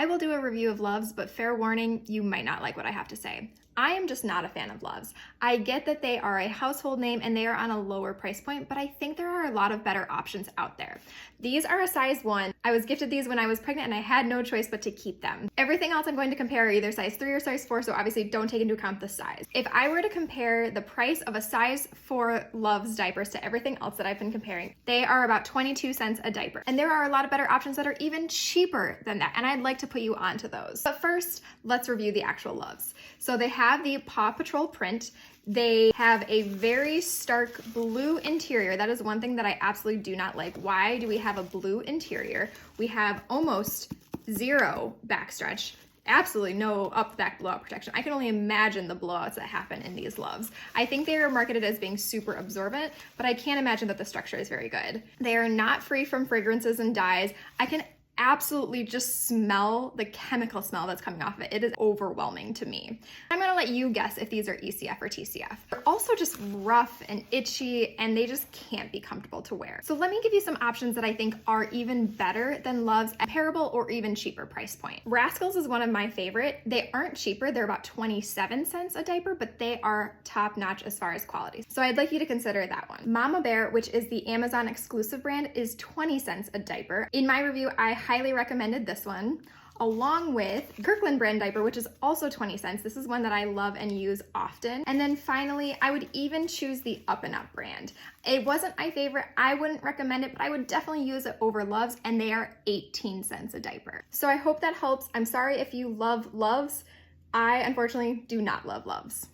I will do a review of Luvs, but fair warning, you might not like what I have to say. I am just not a fan of Luvs. I get that they are a household name and they are on a lower price point, but I think there are a lot of better options out there. These are a size 1. I was gifted these when I was pregnant and I had no choice but to keep them. Everything else I'm going to compare are either size 3 or size 4, so obviously don't take into account the size. If I were to compare the price of a size 4 Luvs diapers to everything else that I've been comparing, they are about 22 cents a diaper. And there are a lot of better options that are even cheaper than that, and I'd like to put you onto those. But first, let's review the actual Luvs. So they have the Paw Patrol print. They have a very stark blue interior. That is one thing that I absolutely do not like. Why do we have a blue interior? We have almost zero backstretch. Absolutely no back blowout protection. I can only imagine the blowouts that happen in these Luvs. I think they are marketed as being super absorbent, but I can't imagine that the structure is very good. They are not free from fragrances and dyes. I can absolutely just smell the chemical smell that's coming off of it. It is overwhelming to me. I'm gonna let you guess if these are ECF or TCF. They're also just rough and itchy and they just can't be comfortable to wear. So let me give you some options that I think are even better than Luvs at comparable or even cheaper price point. Rascals is one of my favorite. They aren't cheaper, they're about 27 cents a diaper, but they are top notch as far as quality. So I'd like you to consider that one. Mama Bear, which is the Amazon exclusive brand, is 20 cents a diaper. In my review, I highly recommended this one, along with Kirkland brand diaper, which is also 20 cents. This is one that I love and use often. And then finally, I would even choose the Up and Up brand. It wasn't my favorite. I wouldn't recommend it, but I would definitely use it over Luvs, and they are 18 cents a diaper. So I hope that helps. I'm sorry if you love Luvs. I unfortunately do not love Luvs.